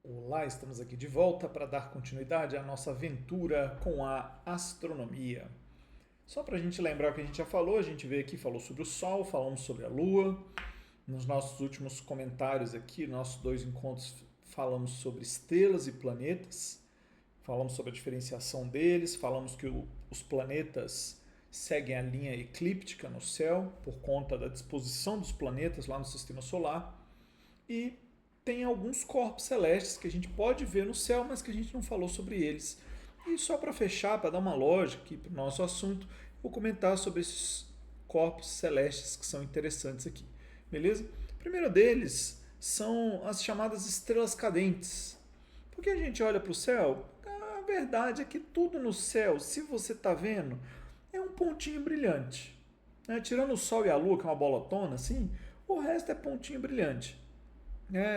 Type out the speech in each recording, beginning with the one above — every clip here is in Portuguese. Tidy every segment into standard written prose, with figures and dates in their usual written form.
Olá, estamos aqui de volta para dar continuidade à nossa aventura com a astronomia. Só para a gente lembrar o que a gente já falou, a gente veio aqui, falou sobre o Sol, falamos sobre a Lua. Nos nossos últimos comentários aqui, nossos dois encontros, falamos sobre estrelas e planetas. Falamos sobre a diferenciação deles, falamos que os planetas seguem a linha eclíptica no céu por conta da disposição dos planetas lá no sistema solar. E tem alguns corpos celestes que a gente pode ver no céu, mas que a gente não falou sobre eles. E só para fechar, para dar uma lógica aqui para o nosso assunto, vou comentar sobre esses corpos celestes que são interessantes aqui. Beleza? O primeiro deles são as chamadas estrelas cadentes. Porque a gente olha para o céu, a verdade é que tudo no céu, se você está vendo, é um pontinho brilhante. Né? Tirando o Sol e a Lua, que é uma bolotona, assim, o resto é pontinho brilhante.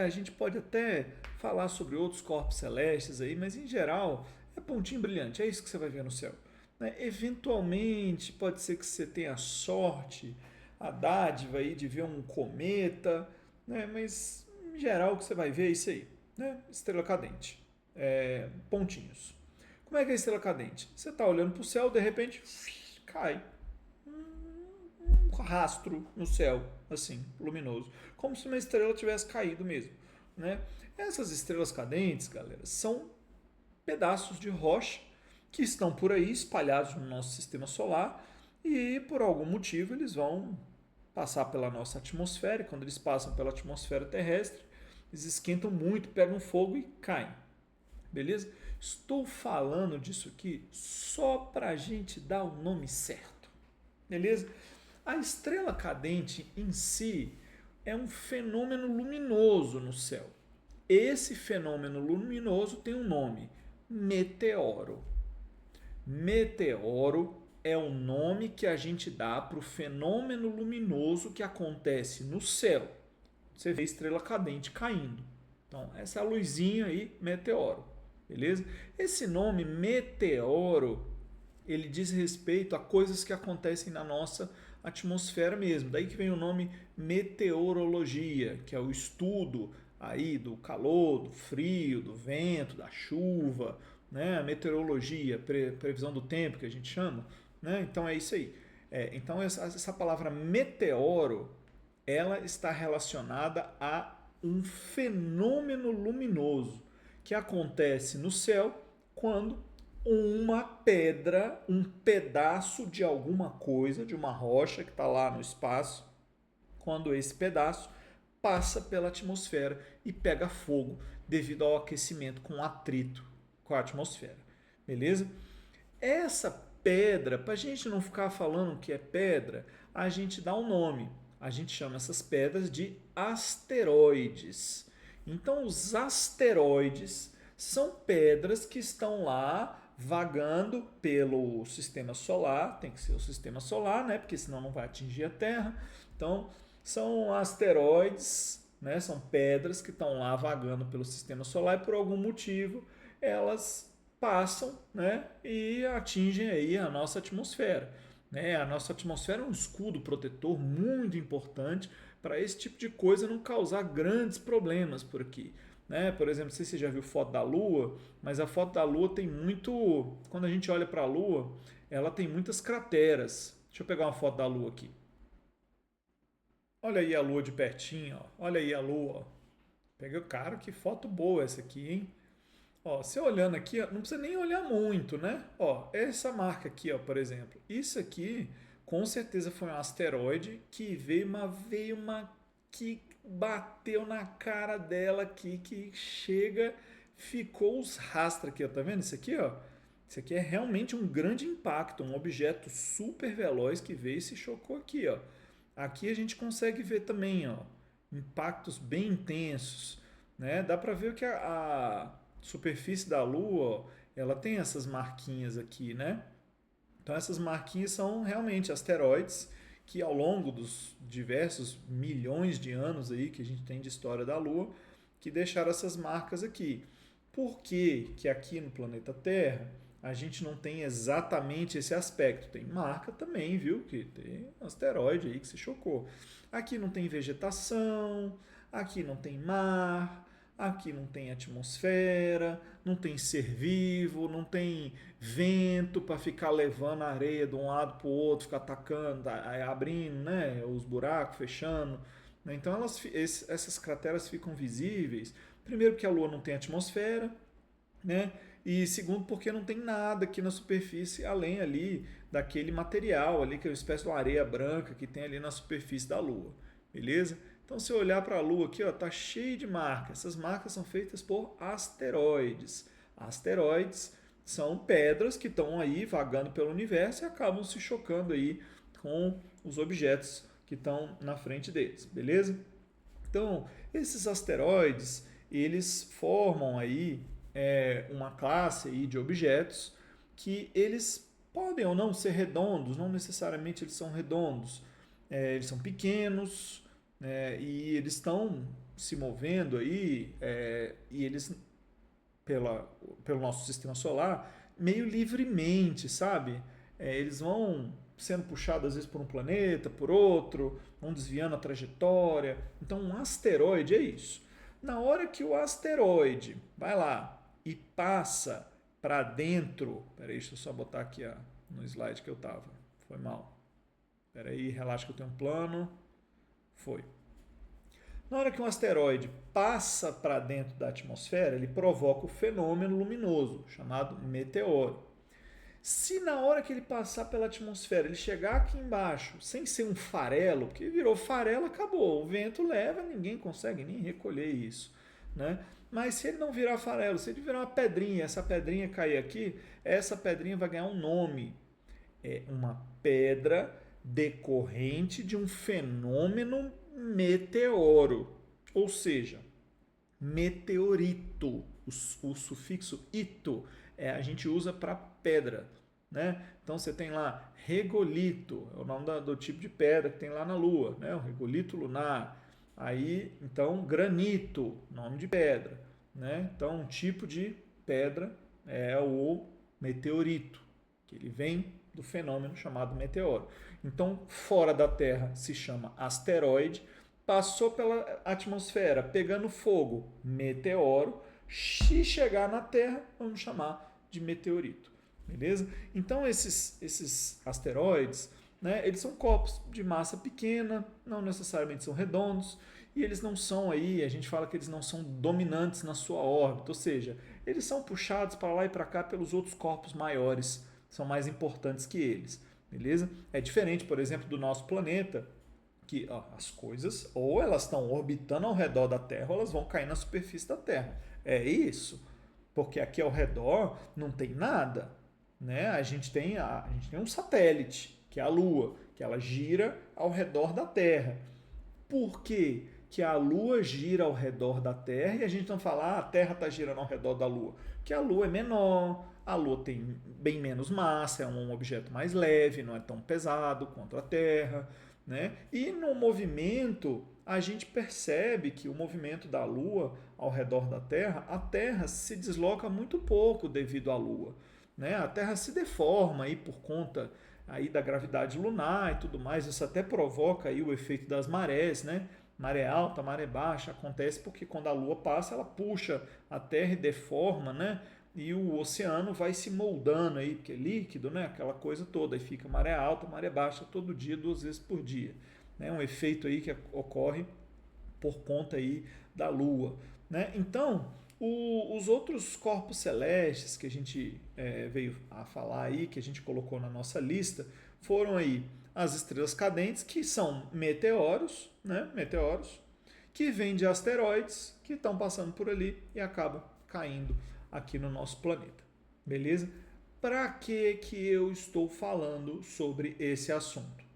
A gente pode até falar sobre outros corpos celestes aí, mas em geral é pontinho brilhante, é isso que você vai ver no céu. Eventualmente pode ser que você tenha sorte, a dádiva aí de ver um cometa, mas em geral o que você vai ver é isso aí, estrela cadente, pontinhos. Como é que é a estrela cadente? Você está olhando para o céu, de repente cai um rastro no céu, assim, luminoso, como se uma estrela tivesse caído mesmo, né? Essas estrelas cadentes, galera, são pedaços de rocha que estão por aí espalhados no nosso sistema solar e por algum motivo eles vão passar pela nossa atmosfera. E quando eles passam pela atmosfera terrestre, eles esquentam muito, pegam fogo e caem. Beleza? Estou falando disso aqui só para a gente dar o nome certo. Beleza? A estrela cadente em si é um fenômeno luminoso no céu. Esse fenômeno luminoso tem um nome: meteoro. Meteoro é o nome que a gente dá para o fenômeno luminoso que acontece no céu. Você vê estrela cadente caindo. Então, essa é a luzinha aí, meteoro. Beleza? Esse nome meteoro, ele diz respeito a coisas que acontecem na nossa atmosfera mesmo. Daí que vem o nome meteorologia, que é o estudo aí do calor, do frio, do vento, da chuva, né? A meteorologia, previsão do tempo que a gente chama, né? Então é isso aí. Então essa palavra meteoro, ela está relacionada a um fenômeno luminoso que acontece no céu quando uma pedra, um pedaço de alguma coisa, de uma rocha que está lá no espaço, quando esse pedaço passa pela atmosfera e pega fogo devido ao aquecimento com atrito com a atmosfera. Beleza? Essa pedra, para a gente não ficar falando que é pedra, a gente dá um nome. A gente chama essas pedras de asteroides. Então, os asteroides são pedras que estão lá vagando pelo sistema solar, tem que ser o sistema solar, né? Porque senão não vai atingir a Terra. Então, são asteroides, né? São pedras que estão lá vagando pelo sistema solar e por algum motivo elas passam, né? E atingem aí a nossa atmosfera. A nossa atmosfera é um escudo protetor muito importante para esse tipo de coisa não causar grandes problemas por aqui. Por exemplo, não sei se você já viu foto da Lua, mas a foto da Lua tem muito. Quando a gente olha para a Lua, ela tem muitas crateras. Deixa eu pegar uma foto da Lua aqui. Olha aí a Lua de pertinho, ó. Olha aí a Lua. Peguei o cara, que foto boa essa aqui, hein? Ó, você olhando aqui, ó, não precisa nem olhar muito, né? Ó, essa marca aqui, ó, por exemplo. Isso aqui, com certeza foi um asteroide que veio uma que bateu na cara dela aqui, que chega, ficou os rastros aqui, ó. Tá vendo isso aqui, ó? Isso aqui é realmente um grande impacto, um objeto super veloz que veio e se chocou aqui, ó. Aqui a gente consegue ver também, ó, impactos bem intensos, né? Dá para ver que a superfície da Lua, ó, ela tem essas marquinhas aqui, né? Então essas marquinhas são realmente asteroides que ao longo dos diversos milhões de anos aí que a gente tem de história da Lua, que deixaram essas marcas aqui. Por que que aqui no planeta Terra a gente não tem exatamente esse aspecto? Tem marca também, viu? Que tem asteroide aí que se chocou. Aqui não tem vegetação, aqui não tem mar, Aqui não tem atmosfera, não tem ser vivo, não tem vento para ficar levando a areia de um lado para o outro, ficar atacando, abrindo, né, os buracos, fechando. Né? Então essas crateras ficam visíveis. Primeiro porque a Lua não tem atmosfera, né? E segundo porque não tem nada aqui na superfície além ali daquele material ali que é uma espécie de uma areia branca que tem ali na superfície da Lua, beleza? Então se eu olhar para a Lua aqui, ó, tá cheio de marcas. Essas marcas são feitas por asteroides. Asteroides são pedras que estão aí vagando pelo universo e acabam se chocando aí com os objetos que estão na frente deles, beleza? Então esses asteroides eles formam aí uma classe aí de objetos que eles podem ou não ser redondos, não necessariamente eles são redondos, eles são pequenos e eles estão se movendo aí e eles pelo nosso sistema solar meio livremente, sabe? Eles vão sendo puxados às vezes por um planeta, por outro, vão desviando a trajetória. Então um asteroide é isso. Na hora que o asteroide vai lá e passa para dentro. Peraí, deixa eu só botar aqui no slide que eu tava. Foi mal. Peraí, relaxa que eu tenho um plano. Foi. Na hora que um asteroide passa para dentro da atmosfera, ele provoca o fenômeno luminoso, chamado meteoro. Se na hora que ele passar pela atmosfera, ele chegar aqui embaixo, sem ser um farelo, porque virou farelo, acabou. O vento leva, ninguém consegue nem recolher isso, né? Mas se ele não virar farelo, se ele virar uma pedrinha, essa pedrinha cair aqui, essa pedrinha vai ganhar um nome. É uma pedra decorrente de um fenômeno meteoro. Ou seja, meteorito. O sufixo ito a gente usa para pedra. Né? Então você tem lá regolito, é o nome do tipo de pedra que tem lá na Lua, né? O regolito lunar. Aí, então, granito, nome de pedra. Né? Então, um tipo de pedra é o meteorito, que ele vem do fenômeno chamado meteoro. Então, fora da Terra se chama asteroide, passou pela atmosfera pegando fogo, meteoro, se chegar na Terra, vamos chamar de meteorito. Beleza? Então, esses asteroides, né, eles são corpos de massa pequena, não necessariamente são redondos, e eles não são aí, a gente fala que eles não são dominantes na sua órbita, ou seja, eles são puxados para lá e para cá pelos outros corpos maiores, são mais importantes que eles, beleza? É diferente, por exemplo, do nosso planeta, que as coisas ou elas estão orbitando ao redor da Terra ou elas vão cair na superfície da Terra. É isso, porque aqui ao redor não tem nada, né? A gente tem um satélite, que é a Lua, que ela gira ao redor da Terra. Por quê que a Lua gira ao redor da Terra e a gente não fala a Terra está girando ao redor da Lua? Porque a Lua é menor, a Lua tem bem menos massa, é um objeto mais leve, não é tão pesado quanto a Terra. Né? E no movimento, a gente percebe que o movimento da Lua ao redor da Terra, a Terra se desloca muito pouco devido à Lua. Né? A Terra se deforma aí por conta aí da gravidade lunar e tudo mais. Isso até provoca aí o efeito das marés, né? Maré alta, maré baixa, acontece porque quando a Lua passa, ela puxa a Terra e deforma, né? E o oceano vai se moldando aí, porque é líquido, né? Aquela coisa toda, e fica maré alta, maré baixa todo dia, 2 vezes por dia. Né? Um efeito aí que ocorre por conta aí da Lua. Né? Então, os outros corpos celestes que a gente veio a falar aí, que a gente colocou na nossa lista, foram aí as estrelas cadentes, que são meteoros, né? Meteoros, que vêm de asteroides, que estão passando por ali e acabam caindo aqui no nosso planeta. Beleza? Para que eu estou falando sobre esse assunto?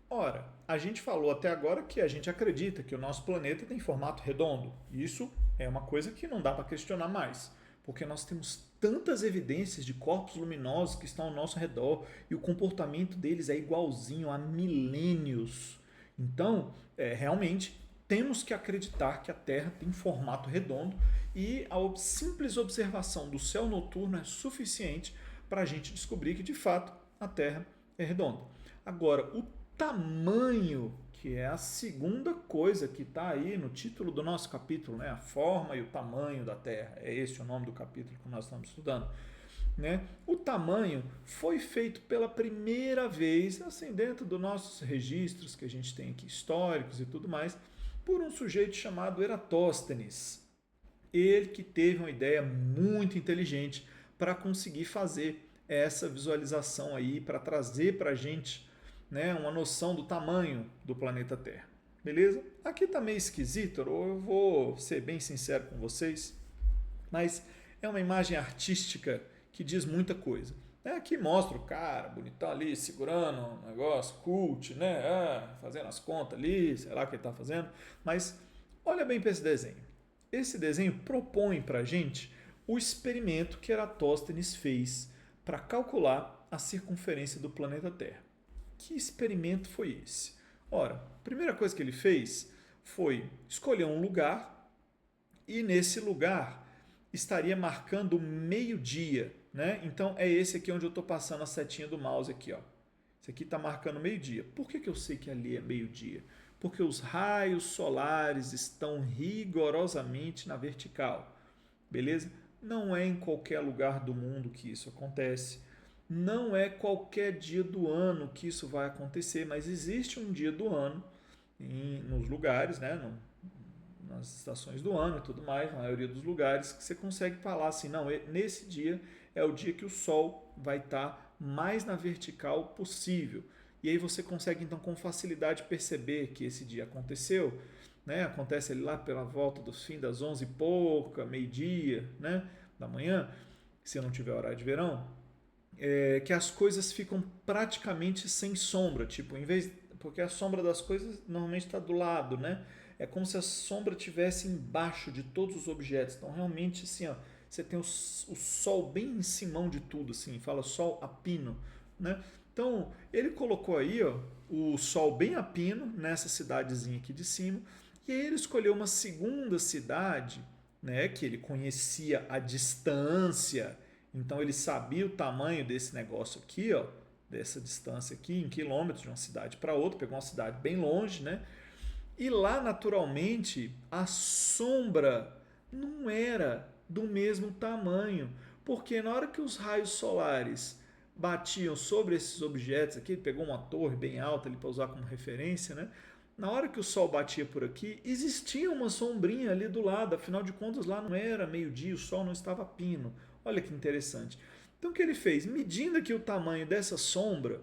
Ora, a gente falou até agora que a gente acredita que o nosso planeta tem formato redondo. Isso é uma coisa que não dá para questionar mais, porque nós temos tantas evidências de corpos luminosos que estão ao nosso redor e o comportamento deles é igualzinho há milênios. Então, realmente, temos que acreditar que a Terra tem formato redondo e a simples observação do céu noturno é suficiente para a gente descobrir que, de fato, a Terra é redonda. Agora, o tamanho que é a segunda coisa que está aí no título do nosso capítulo, né? A forma e o tamanho da Terra. É esse o nome do capítulo que nós estamos estudando. Né? O tamanho foi feito pela primeira vez, assim, dentro dos nossos registros que a gente tem aqui, históricos e tudo mais, por um sujeito chamado Eratóstenes. Ele que teve uma ideia muito inteligente para conseguir fazer essa visualização aí, para trazer para a gente, né, uma noção do tamanho do planeta Terra. Beleza? Aqui tá meio esquisito, eu vou ser bem sincero com vocês, mas é uma imagem artística que diz muita coisa. Aqui mostra o cara bonitão ali, segurando um negócio, cult, né? Fazendo as contas ali, sei lá o que ele está fazendo. Mas olha bem para esse desenho. Esse desenho propõe para a gente o experimento que Eratóstenes fez para calcular a circunferência do planeta Terra. Que experimento foi esse? Ora, a primeira coisa que ele fez foi escolher um lugar e nesse lugar estaria marcando meio-dia, né? Então é esse aqui onde eu estou passando a setinha do mouse aqui, ó. Esse aqui está marcando meio-dia. Por que eu sei que ali é meio-dia? Porque os raios solares estão rigorosamente na vertical, beleza? Não é em qualquer lugar do mundo que isso acontece. Não é qualquer dia do ano que isso vai acontecer, mas existe um dia do ano nos lugares, né? Nas estações do ano e tudo mais, na maioria dos lugares, que você consegue falar assim, não, nesse dia é o dia que o Sol vai estar mais na vertical possível. E aí você consegue, então, com facilidade perceber que esse dia aconteceu, né? Acontece ali lá pela volta do fim das 11 e pouca, meio-dia, né? Da manhã, se não tiver horário de verão, que as coisas ficam praticamente sem sombra, tipo, em vez, porque a sombra das coisas normalmente está do lado, né? É como se a sombra estivesse embaixo de todos os objetos. Então, realmente, assim, ó, você tem o sol bem em cima de tudo, assim, fala sol a pino, né? Então, ele colocou aí, ó, o sol bem a pino nessa cidadezinha aqui de cima, e aí ele escolheu uma segunda cidade, né, que ele conhecia a distância, então ele sabia o tamanho desse negócio aqui, ó, dessa distância aqui, em quilômetros de uma cidade para outra, pegou uma cidade bem longe, né? E lá, naturalmente, a sombra não era do mesmo tamanho, porque na hora que os raios solares batiam sobre esses objetos aqui, ele pegou uma torre bem alta ali para usar como referência, né? Na hora que o sol batia por aqui, existia uma sombrinha ali do lado, afinal de contas lá não era meio-dia, o sol não estava a pino. Olha que interessante. Então o que ele fez? Medindo aqui o tamanho dessa sombra,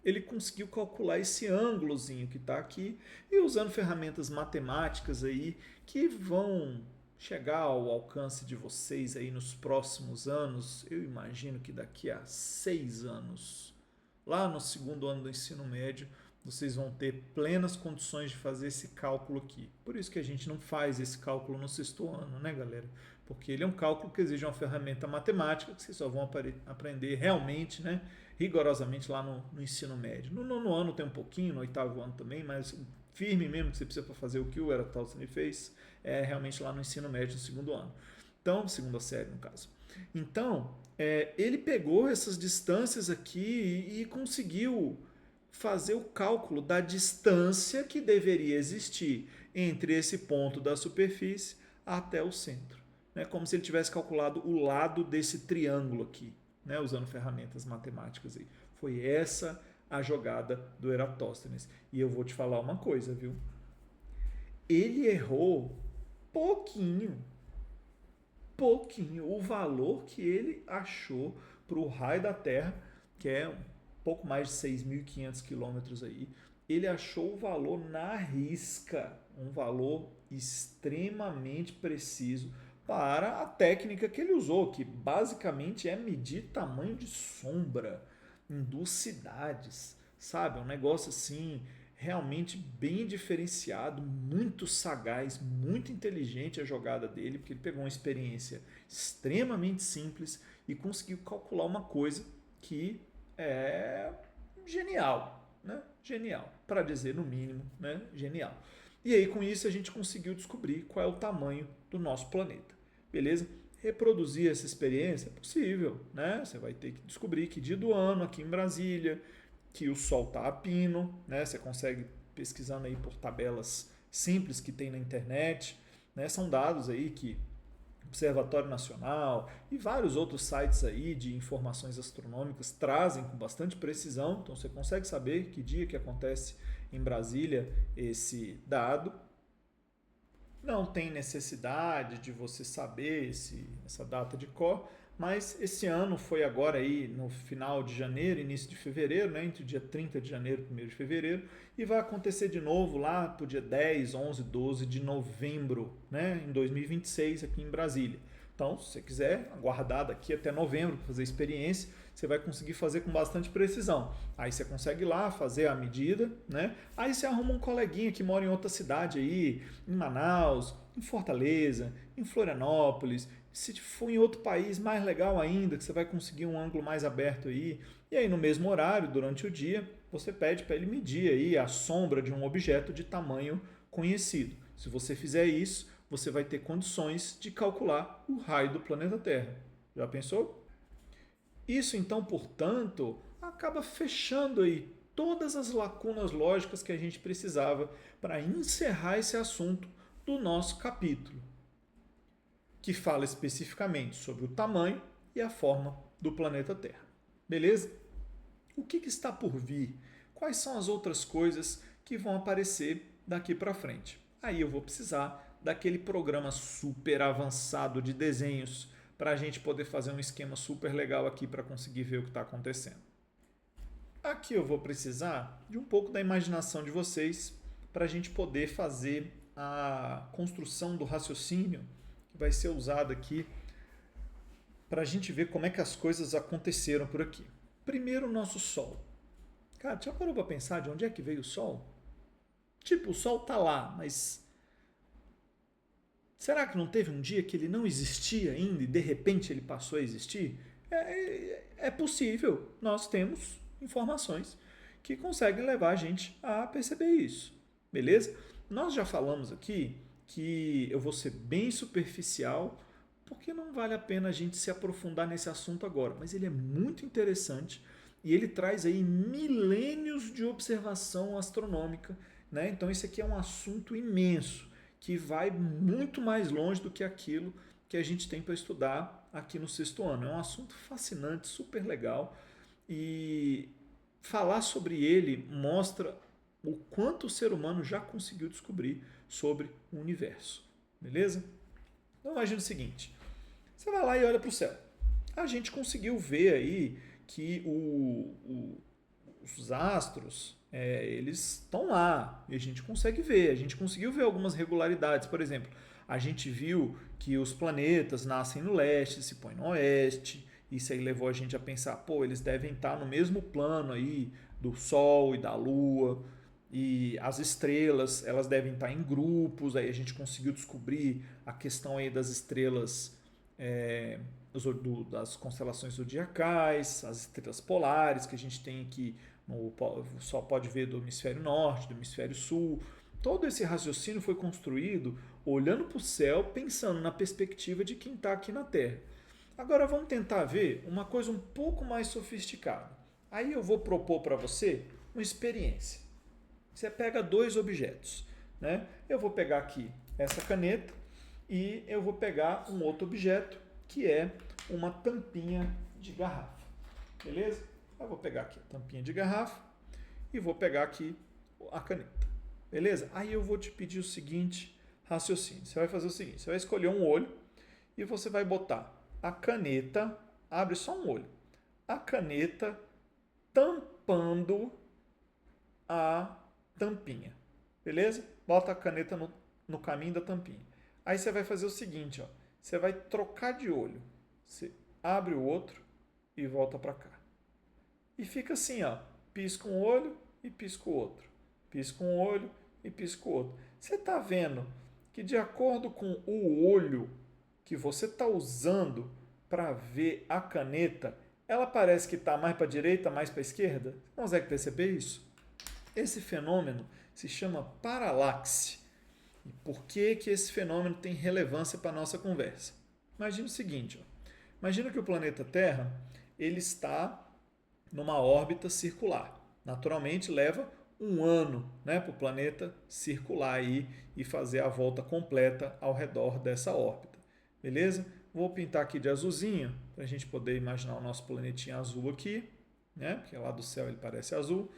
ele conseguiu calcular esse ângulozinho que está aqui e usando ferramentas matemáticas aí que vão chegar ao alcance de vocês aí nos próximos anos. Eu imagino que daqui a 6 anos, lá no segundo ano do ensino médio, vocês vão ter plenas condições de fazer esse cálculo aqui. Por isso que a gente não faz esse cálculo no sexto ano, né, galera? Porque ele é um cálculo que exige uma ferramenta matemática que vocês só vão aprender realmente, né, rigorosamente lá no ensino médio. No nono ano tem um pouquinho, no oitavo ano também, mas firme mesmo que você precisa para fazer o que o Eratóstenes fez é realmente lá no ensino médio, no segundo ano. Então, segunda série no caso. Então, ele pegou essas distâncias aqui e conseguiu fazer o cálculo da distância que deveria existir entre esse ponto da superfície até o centro. Né? Como se ele tivesse calculado o lado desse triângulo aqui, né? Usando ferramentas matemáticas aí. Foi essa a jogada do Eratóstenes. E eu vou te falar uma coisa, viu? Ele errou pouquinho o valor que ele achou para o raio da Terra, que é pouco mais de 6.500 quilômetros aí, ele achou o valor na risca, um valor extremamente preciso para a técnica que ele usou, que basicamente é medir tamanho de sombra em 2 cidades, sabe? Um negócio assim, realmente bem diferenciado, muito sagaz, muito inteligente a jogada dele, porque ele pegou uma experiência extremamente simples e conseguiu calcular uma coisa que é genial, né? Genial, para dizer no mínimo, né? Genial. E aí com isso a gente conseguiu descobrir qual é o tamanho do nosso planeta, beleza? Reproduzir essa experiência é possível, né? Você vai ter que descobrir que dia do ano aqui em Brasília, que o sol está a pino, né? Você consegue pesquisando aí por tabelas simples que tem na internet, né? São dados aí que Observatório Nacional e vários outros sites aí de informações astronômicas trazem com bastante precisão, então você consegue saber que dia que acontece em Brasília esse dado. Não tem necessidade de você saber essa data de cor, mas esse ano foi agora aí no final de janeiro, início de fevereiro, né, entre o dia 30 de janeiro e 1º de fevereiro, e vai acontecer de novo lá para o dia 10, 11, 12 de novembro, né, em 2026 aqui em Brasília. Então, se você quiser aguardar daqui até novembro para fazer a experiência, você vai conseguir fazer com bastante precisão. Aí você consegue ir lá fazer a medida, né? Aí você arruma um coleguinha que mora em outra cidade aí, em Manaus, em Fortaleza, em Florianópolis. Se for em outro país, mais legal ainda, que você vai conseguir um ângulo mais aberto aí. E aí no mesmo horário, durante o dia, você pede para ele medir aí a sombra de um objeto de tamanho conhecido. Se você fizer isso, você vai ter condições de calcular o raio do planeta Terra. Já pensou? Isso então, portanto, acaba fechando aí todas as lacunas lógicas que a gente precisava para encerrar esse assunto do nosso capítulo, que fala especificamente sobre o tamanho e a forma do planeta Terra. Beleza? O que está por vir? Quais são as outras coisas que vão aparecer daqui para frente? Aí eu vou precisar daquele programa super avançado de desenhos para a gente poder fazer um esquema super legal aqui para conseguir ver o que está acontecendo. Aqui eu vou precisar de um pouco da imaginação de vocês para a gente poder fazer a construção do raciocínio que vai ser usado aqui para a gente ver como é que as coisas aconteceram por aqui. Primeiro, o nosso Sol. Cara, já parou para pensar de onde é que veio o Sol? Tipo, o Sol tá lá, mas será que não teve um dia que ele não existia ainda e de repente ele passou a existir? É possível. Nós temos informações que conseguem levar a gente a perceber isso. Beleza? Nós já falamos aqui que eu vou ser bem superficial porque não vale a pena a gente se aprofundar nesse assunto agora, mas ele é muito interessante e ele traz aí milênios de observação astronômica, né? Então esse aqui é um assunto imenso que vai muito mais longe do que aquilo que a gente tem para estudar aqui no 6º ano. É um assunto fascinante, super legal e falar sobre ele mostra o quanto o ser humano já conseguiu descobrir sobre o universo. Beleza? Então imagina o seguinte, você vai lá e olha para o céu. A gente conseguiu ver aí que os astros, eles estão lá e a gente consegue ver. A gente conseguiu ver algumas regularidades. Por exemplo, a gente viu que os planetas nascem no leste, se põem no oeste. Isso aí levou a gente a pensar, pô, eles devem estar no mesmo plano aí do Sol e da Lua. E as estrelas, elas devem estar em grupos. Aí a gente conseguiu descobrir a questão aí das estrelas, das constelações zodiacais, as estrelas polares que a gente tem aqui, só pode ver do hemisfério norte, do hemisfério sul. Todo esse raciocínio foi construído olhando para o céu, pensando na perspectiva de quem está aqui na Terra. Agora vamos tentar ver uma coisa um pouco mais sofisticada. Aí eu vou propor para você uma experiência. Você pega 2 objetos, né? Eu vou pegar aqui essa caneta e eu vou pegar um outro objeto que é uma tampinha de garrafa. Beleza? Eu vou pegar aqui a tampinha de garrafa e vou pegar aqui a caneta. Beleza? Aí eu vou te pedir o seguinte raciocínio. Você vai fazer o seguinte, você vai escolher um olho e você vai botar a caneta, abre só um olho, a caneta tampando a tampinha. Beleza? Bota a caneta no caminho da tampinha. Aí você vai fazer o seguinte, ó, você vai trocar de olho. Você abre o outro e volta para cá. E fica assim, ó, pisca um olho e pisca o outro. Pisca um olho e pisca o outro. Você está vendo que de acordo com o olho que você está usando para ver a caneta, ela parece que está mais para a direita, mais para a esquerda? Você consegue perceber isso? Esse fenômeno se chama paralaxe. E por que esse fenômeno tem relevância para a nossa conversa? Imagina o seguinte, ó. Imagina que o planeta Terra ele está numa órbita circular. Naturalmente leva um ano, né, para o planeta circular aí e fazer a volta completa ao redor dessa órbita. Beleza? Vou pintar aqui de azulzinho, para a gente poder imaginar o nosso planetinha azul aqui, né? Porque lá do céu ele parece azul.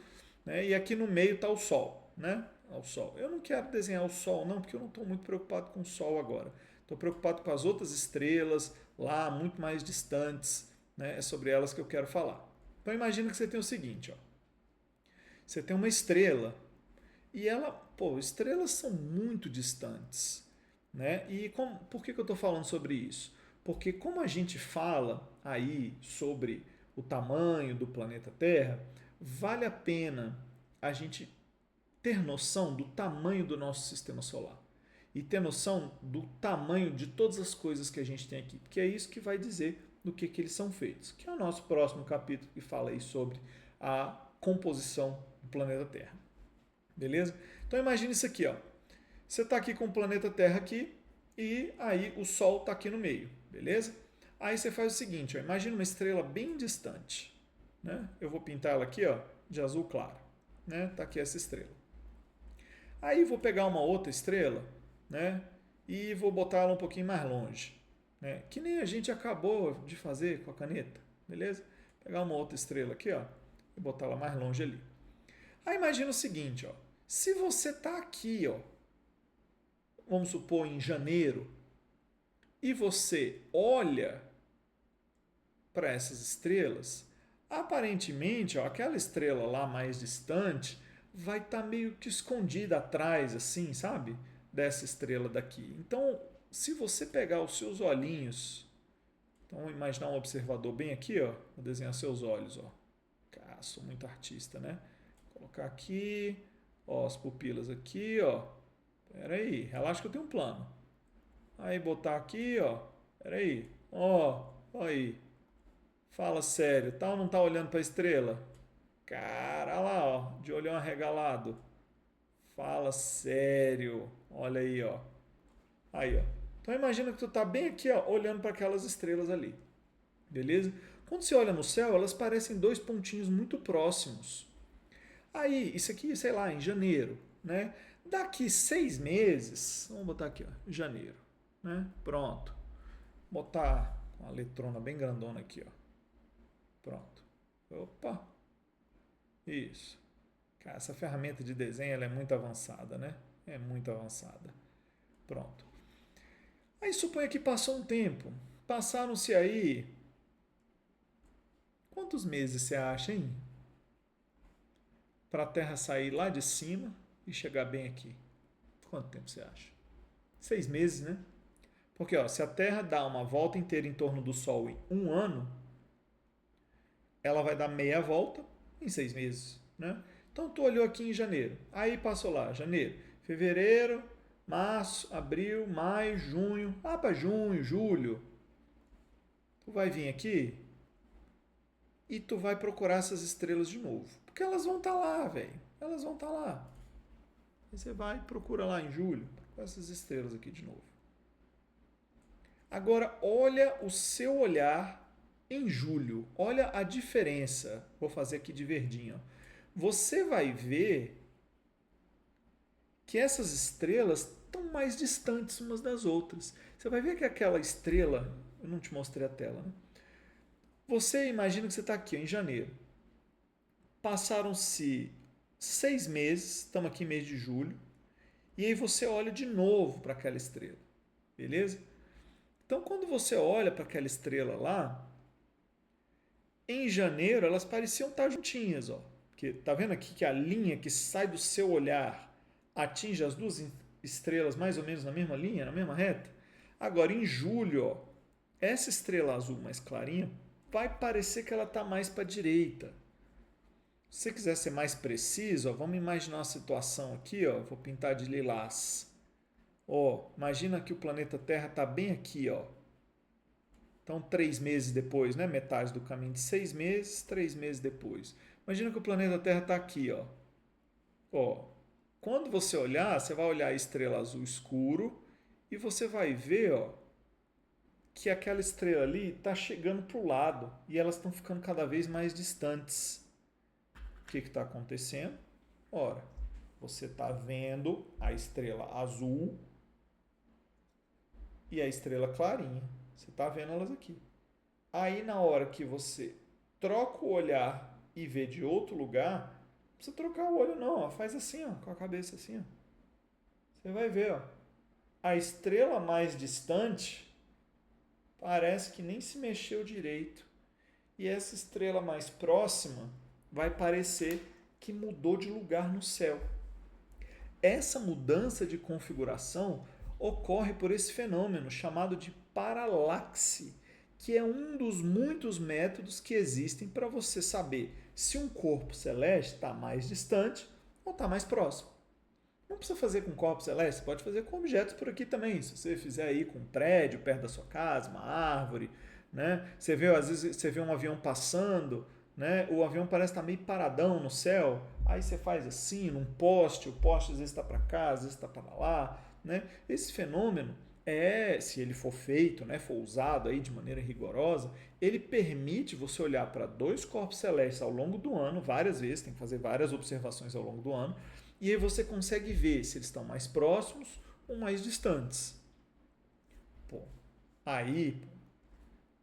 Né? E aqui no meio está o Sol, né? O Sol. Eu não quero desenhar o Sol, não, porque eu não estou muito preocupado com o Sol agora. Estou preocupado com as outras estrelas lá, muito mais distantes, né? É sobre elas que eu quero falar. Então imagina que você tem o seguinte, ó. Você tem uma estrela e estrelas são muito distantes, né? E por que eu estou falando sobre isso? Porque como a gente fala aí sobre o tamanho do planeta Terra, vale a pena a gente ter noção do tamanho do nosso sistema solar e ter noção do tamanho de todas as coisas que a gente tem aqui, porque é isso que vai dizer do que eles são feitos, que é o nosso próximo capítulo que fala aí sobre a composição do planeta Terra. Beleza? Então imagine isso aqui, ó. Você está aqui com o planeta Terra aqui e aí o Sol está aqui no meio, beleza? Aí você faz o seguinte, ó, imagina uma estrela bem distante, né? Eu vou pintar ela aqui, ó, de azul claro, né? Tá aqui essa estrela. Aí vou pegar uma outra estrela, né? E vou botar ela um pouquinho mais longe, né? Que nem a gente acabou de fazer com a caneta, beleza? Pegar uma outra estrela aqui, ó, e botar ela mais longe ali. Aí imagina o seguinte, ó. Se você tá aqui, ó, vamos supor em janeiro, e você olha para essas estrelas, aparentemente, ó, aquela estrela lá mais distante vai estar meio que escondida atrás, assim, sabe? Dessa estrela daqui. Então, se você pegar os seus olhinhos, então vamos imaginar um observador bem aqui, ó, vou desenhar seus olhos, ó. Cara, sou muito artista, né? Vou colocar aqui, ó, as pupilas aqui, ó. Pera aí, relaxa que eu tenho um plano. Aí botar aqui, ó. Pera aí, ó aí. Fala sério, tá ou não tá olhando para a estrela? Cara, olha lá, ó, de olhão arregalado. Fala sério. Olha aí, ó. Aí, ó. Então imagina que tu tá bem aqui, ó, olhando para aquelas estrelas ali. Beleza? Quando você olha no céu, elas parecem dois pontinhos muito próximos. Aí, isso aqui, sei lá, em janeiro, né? Daqui 6 meses, vamos botar aqui, ó, janeiro, né? Pronto. Botar uma letrona bem grandona aqui, ó. Pronto. Opa. Isso. Cara, essa ferramenta de desenho ela é muito avançada, né? É muito avançada. Pronto. Aí suponha que passou um tempo. Passaram-se aí. Quantos meses você acha, hein? Para a Terra sair lá de cima e chegar bem aqui. Quanto tempo você acha? 6 meses, né? Porque ó, se a Terra dá uma volta inteira em torno do Sol em um ano, ela vai dar meia volta em 6 meses, né? Então tu olhou aqui em janeiro, aí passou lá, janeiro, fevereiro, março, abril, maio, junho, lá para junho, julho. Tu vai vir aqui e tu vai procurar essas estrelas de novo, porque elas vão estar lá, velho. Elas vão estar lá. Aí você vai e procura lá em julho, procura essas estrelas aqui de novo. Agora olha o seu olhar em julho. Olha a diferença. Vou fazer aqui de verdinho. Você vai ver que essas estrelas estão mais distantes umas das outras. Você vai ver que aquela estrela, eu não te mostrei a tela, né? Você imagina que você está aqui em janeiro. Passaram-se 6 meses, estamos aqui em mês de julho, e aí você olha de novo para aquela estrela, beleza? Então, quando você olha para aquela estrela lá, em janeiro elas pareciam estar juntinhas, ó. Porque tá vendo aqui que a linha que sai do seu olhar atinge as duas estrelas mais ou menos na mesma linha, na mesma reta? Agora, em julho, ó, essa estrela azul mais clarinha vai parecer que ela está mais para a direita. Se você quiser ser mais preciso, ó, vamos imaginar uma situação aqui, ó, vou pintar de lilás. Ó, imagina que o planeta Terra está bem aqui, ó. Então, 3 meses depois, né? Metade do caminho de 6 meses, 3 meses depois. Imagina que o planeta Terra está aqui, ó. Ó, quando você olhar, você vai olhar a estrela azul escuro e você vai ver, ó, que aquela estrela ali está chegando para o lado e elas estão ficando cada vez mais distantes. O que está acontecendo? Ora, você está vendo a estrela azul e a estrela clarinha. Você está vendo elas aqui. Aí, na hora que você troca o olhar e vê de outro lugar, não precisa trocar o olho não, ó. Faz assim, ó, com a cabeça assim. Ó. Você vai ver, ó, a estrela mais distante parece que nem se mexeu direito. E essa estrela mais próxima vai parecer que mudou de lugar no céu. Essa mudança de configuração ocorre por esse fenômeno chamado de paralaxe, que é um dos muitos métodos que existem para você saber se um corpo celeste está mais distante ou está mais próximo. Não precisa fazer com corpos celestes, pode fazer com objetos por aqui também. Se você fizer aí com um prédio perto da sua casa, uma árvore, né? Você vê, às vezes você vê um avião passando, né? O avião parece estar meio paradão no céu, aí você faz assim, num poste, o poste às vezes está para cá, às vezes está para lá, né? Esse fenômeno se ele for feito, né, for usado aí de maneira rigorosa, ele permite você olhar para dois corpos celestes ao longo do ano, várias vezes, tem que fazer várias observações ao longo do ano, e aí você consegue ver se eles estão mais próximos ou mais distantes. Pô, aí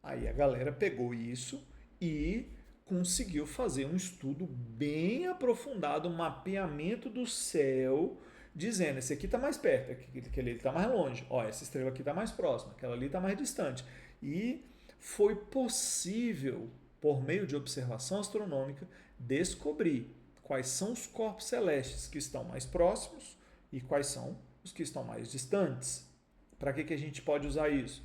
a galera pegou isso e conseguiu fazer um estudo bem aprofundado, um mapeamento do céu, dizendo, esse aqui está mais perto, aquele está mais longe, ó, essa estrela aqui está mais próxima, aquela ali está mais distante. E foi possível, por meio de observação astronômica, descobrir quais são os corpos celestes que estão mais próximos e quais são os que estão mais distantes. Para que a gente pode usar isso?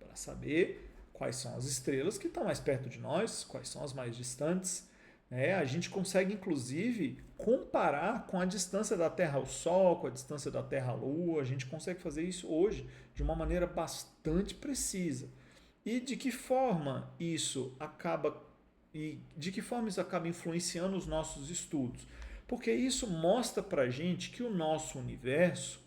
Para saber quais são as estrelas que estão mais perto de nós, quais são as mais distantes. A gente consegue, inclusive, comparar com a distância da Terra ao Sol, com a distância da Terra à Lua. A gente consegue fazer isso hoje de uma maneira bastante precisa. E de que forma isso acaba influenciando os nossos estudos? Porque isso mostra para a gente que o nosso universo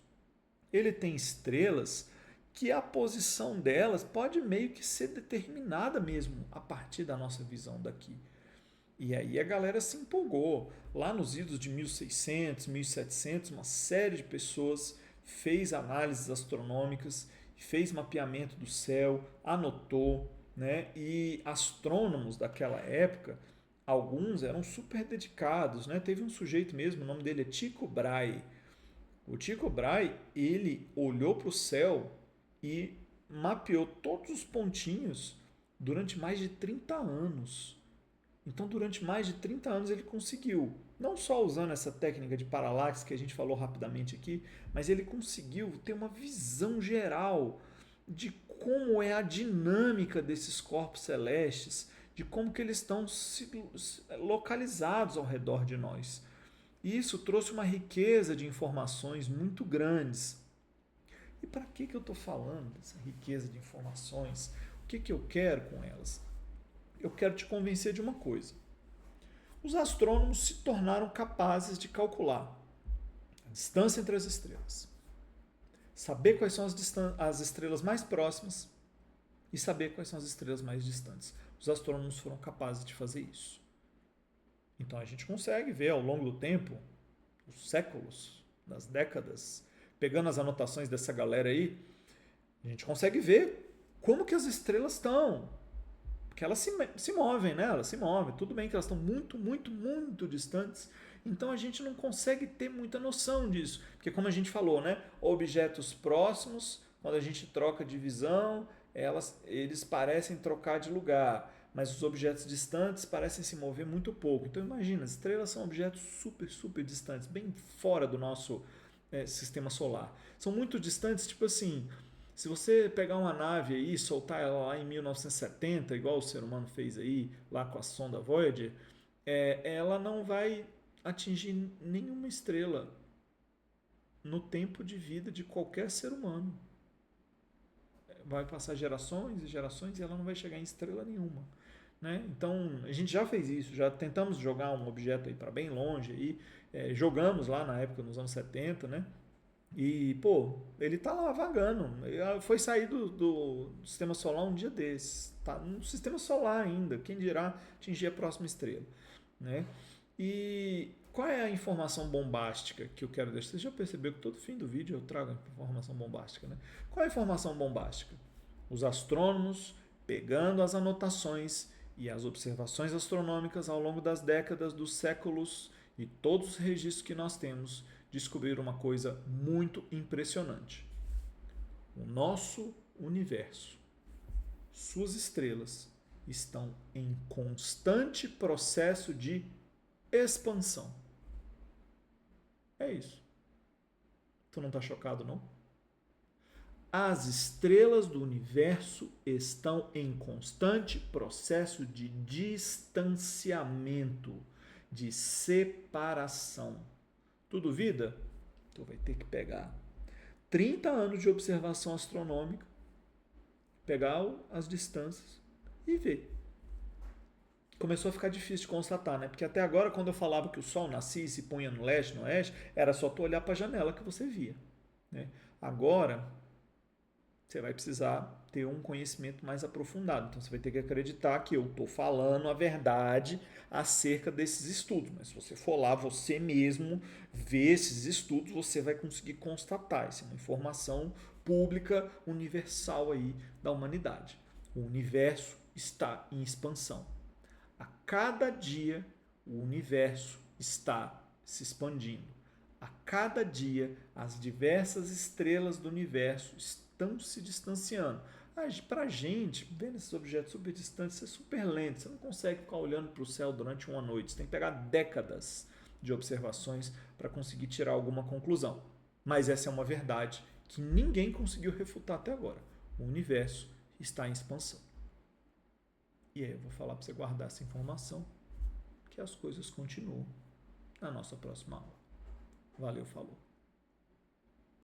ele tem estrelas que a posição delas pode meio que ser determinada mesmo a partir da nossa visão daqui. E aí a galera se empolgou. Lá nos idos de 1600, 1700, uma série de pessoas fez análises astronômicas, fez mapeamento do céu, anotou, né? E astrônomos daquela época, alguns eram super dedicados, né? Teve um sujeito mesmo, o nome dele é Tycho Brahe. O Tycho Brahe, ele olhou para o céu e mapeou todos os pontinhos durante mais de 30 anos. Então, durante mais de 30 anos ele conseguiu, não só usando essa técnica de paralaxe que a gente falou rapidamente aqui, mas ele conseguiu ter uma visão geral de como é a dinâmica desses corpos celestes, de como que eles estão localizados ao redor de nós. E isso trouxe uma riqueza de informações muito grandes. E para que eu estou falando dessa riqueza de informações? O que eu quero com elas? Eu quero te convencer de uma coisa. Os astrônomos se tornaram capazes de calcular a distância entre as estrelas, saber quais são as estrelas mais próximas e saber quais são as estrelas mais distantes. Os astrônomos foram capazes de fazer isso. Então a gente consegue ver ao longo do tempo, os séculos, das décadas, pegando as anotações dessa galera aí, a gente consegue ver como que as estrelas estão. Porque elas se movem, né? Elas se movem. Tudo bem que elas estão muito, muito, muito distantes. Então a gente não consegue ter muita noção disso. Porque como a gente falou, né? Objetos próximos, quando a gente troca de visão, eles parecem trocar de lugar. Mas os objetos distantes parecem se mover muito pouco. Então imagina, as estrelas são objetos super, super distantes, bem fora do nosso sistema solar. São muito distantes, tipo assim... Se você pegar uma nave aí e soltar ela lá em 1970, igual o ser humano fez aí, lá com a sonda Voyager, ela não vai atingir nenhuma estrela no tempo de vida de qualquer ser humano. Vai passar gerações e gerações e ela não vai chegar em estrela nenhuma. Né? Então, a gente já fez isso, já tentamos jogar um objeto aí para bem longe, aí, jogamos lá na época, nos anos 70, né? E, pô, ele tá lá vagando. Ele foi sair do sistema solar um dia desses. Tá no sistema solar ainda. Quem dirá atingir a próxima estrela. Né? E qual é a informação bombástica que eu quero deixar? Você já percebeu que todo fim do vídeo eu trago informação bombástica, né? Qual é a informação bombástica? Os astrônomos, pegando as anotações e as observações astronômicas ao longo das décadas, dos séculos e todos os registros que nós temos, descobriram uma coisa muito impressionante. O nosso universo, suas estrelas, estão em constante processo de expansão. É isso. Tu não está chocado, não? As estrelas do universo estão em constante processo de distanciamento, de separação. Tu duvida? Tu vai ter que pegar 30 anos de observação astronômica, pegar as distâncias e ver. Começou a ficar difícil de constatar, né? Porque até agora, quando eu falava que o Sol nascia e se punha no leste, no oeste, era só tu olhar para a janela que você via, né? Agora, você vai precisar ter um conhecimento mais aprofundado. Então, você vai ter que acreditar que eu estou falando a verdade acerca desses estudos. Mas se você for lá, você mesmo ver esses estudos, você vai conseguir constatar. Isso é uma informação pública universal aí da humanidade. O universo está em expansão. A cada dia, o universo está se expandindo. A cada dia, as diversas estrelas do universo estão se distanciando. Para a gente, vendo esses objetos super distantes, isso é super lento. Você não consegue ficar olhando para o céu durante uma noite. Você tem que pegar décadas de observações para conseguir tirar alguma conclusão. Mas essa é uma verdade que ninguém conseguiu refutar até agora. O universo está em expansão. E aí eu vou falar para você guardar essa informação, que as coisas continuam na nossa próxima aula. Valeu, falou.